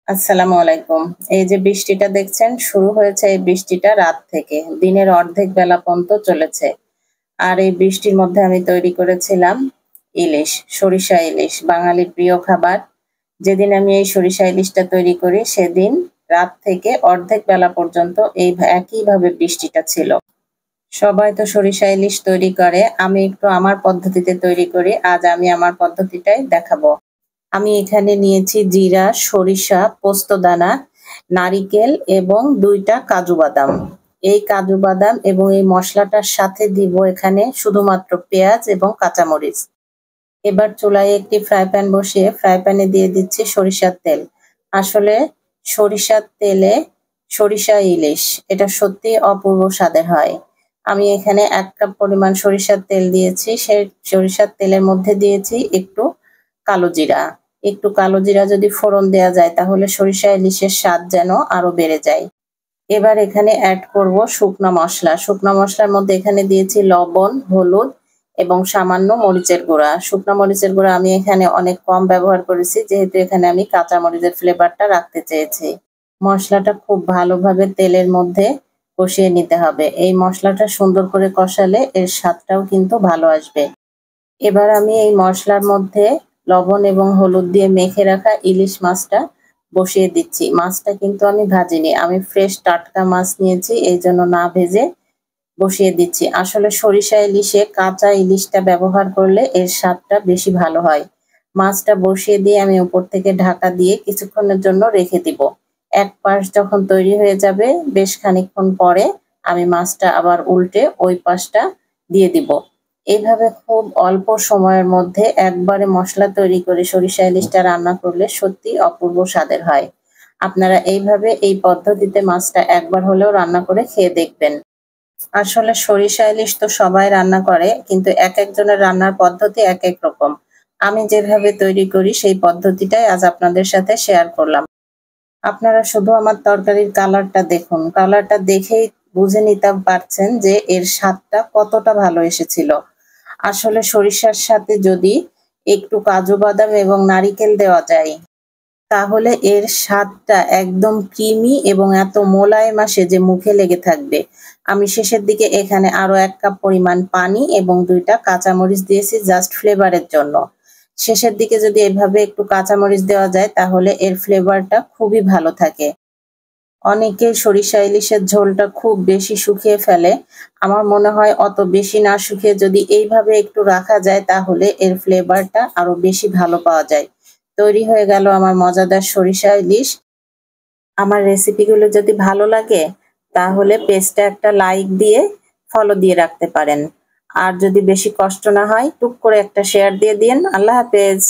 আসসালামু আলাইকুম। এই যে বৃষ্টিটা দেখছেন শুরু হয়েছে এই বৃষ্টিটা রাত থেকে। দিনের অর্ধেক বেলা পর্যন্ত চলেছে। আর এই বৃষ্টির মধ্যে আমি তৈরি করেছিলাম ইলিশ, সরিষা ইলিশ, বাঙালির প্রিয় খাবার। যেদিন আমি এই সরিষা ইলিশটা তৈরি করি সেদিন রাত থেকে অর্ধেক বেলা পর্যন্ত একইভাবে বৃষ্টিটা ছিল। সবাই তো সরিষা ইলিশ তৈরি করে, আমি একটু আমার পদ্ধতিতে তৈরি করি। আজ আমি আমার পদ্ধতিটাই দেখাবো। আমি এখানে নিয়েছি জিরা, সরিষা, পোস্তদানা, নারিকেল এবং ২ টা কাজু বাদাম। এই কাজু বাদাম এবং এই মসলাটার সাথে দিব এখানে শুধুমাত্র পেঁয়াজ এবং কাঁচামরিচ। এবার চুলায় একটি ফ্রাই প্যান বসিয়ে ফ্রাই প্যানে দিয়ে দিচ্ছি সরিষার তেল। আসলে সরিষার তেলে সরিষা ইলিশ এটা সত্যিই অপূর্ব স্বাদের হয়। আমি এখানে ১ কাপ পরিমাণ সরিষার তেল দিয়েছি। সেই সরিষার তেলের মধ্যে দিয়েছি একটু কালো জিরা। একটু কালো জিরা যদি ফোড়ন দেয়া যায় তাহলে সরিষা ইলিশের স্বাদ যেন আরো বেড়ে যায়। এবার এখানে অ্যাড করব শুকনা মসলা। শুকনা মসলার মধ্যে এখানে দিয়েছি লবণ, হলুদ এবং সামান্য মরিচের গুঁড়া। শুকনা মরিচের গুঁড়া আমি এখানে অনেক কম ব্যবহার করেছি যেহেতু এখানে আমি কাঁচা মরিচের ফ্লেভারটা রাখতে চেয়েছি। মসলাটা খুব ভালোভাবে তেলের মধ্যে কষিয়ে নিতে হবে। এই মসলাটা সুন্দর করে কষালে এর স্বাদটাও কিন্তু ভালো আসবে। এবার আমি এই মসলার মধ্যে লবণ এবং হলুদ দিয়ে মেখে রাখা ইলিশ মাছটা বসিয়ে দিচ্ছি। মাছটা কিন্তু আমি ভাজিনি। আমি ফ্রেশ টাটকা মাছ নিয়েছি, এইজন্য না ভেজে বসিয়ে দিচ্ছি। আসলে সরিষা ইলিশে কাঁচা ইলিশটা ব্যবহার করলে এর স্বাদটা বেশি ভালো হয়। মাছটা বসিয়ে দিয়ে আমি উপর থেকে ঢাকা দিয়ে কিছুক্ষণের জন্য রেখে দিব। এক পাশ যখন তৈরি হয়ে যাবে বেশ খানিকক্ষণ পরে আমি মাছটা আবার উল্টে ওই পাশটা দিয়ে দিব। এইভাবে খুব অল্প সময়ের মধ্যে একবারে মসলা তৈরি করে সরিষা ইলিশটা রান্না করলে সত্যি অপূর্ব স্বাদের হয়। আপনারা এইভাবে এই পদ্ধতিতে মাছটা একবার হলেও রান্না করে খেয়ে দেখবেন। আসলে সরিষা ইলিশ তো সবাই রান্না করে, কিন্তু একেকজনের রান্নার পদ্ধতি একেক রকম। আমি যেভাবে তৈরি করি সেই পদ্ধতিটাই আজ আপনাদের সাথে শেয়ার করলাম। আপনারা শুধু আমার তরকারির কালারটা দেখুন। কালারটা দেখেই বুঝে নিতে পারছেন যে এর স্বাদটা কতটা ভালো এসেছিল। আসলে সরিষার সাথে যদি একটু কাজু বাদাম এবং নারিকেল দেওয়া যায় তাহলে এর স্বাদটা একদম ক্রিমি এবং এত মোলায়েম আসে যে মুখে লেগে থাকবে। আমি শেষের দিকে এখানে আরো ১ কাপ পরিমাণ পানি এবং ২ টা কাঁচামরিচ দিয়েছি জাস্ট ফ্লেভারের জন্য। শেষের দিকে যদি এভাবে একটু কাঁচামরিচ দেওয়া যায় তাহলে এর ফ্লেভারটা খুবই ভালো থাকে। অনেকেই সরিষা ইলিশের ঝোলটা খুব বেশি শুকিয়ে ফেলে। আমার মনে হয় অত বেশি না শুকিয়ে যদি এইভাবে একটু রাখা যায় তাহলে এর ফ্লেভারটা আরো বেশি ভালো পাওয়া যায়। তৈরি হয়ে গেল আমার মজাদার সরিষা ইলিশ। আমার রেসিপিগুলো যদি ভালো লাগে তাহলে পেজটা একটা লাইক দিয়ে ফলো দিয়ে রাখতে পারেন। আর যদি বেশি কষ্ট না হয় টুক করে একটা শেয়ার দিয়ে দিয়েন। আল্লাহ হাফেজ।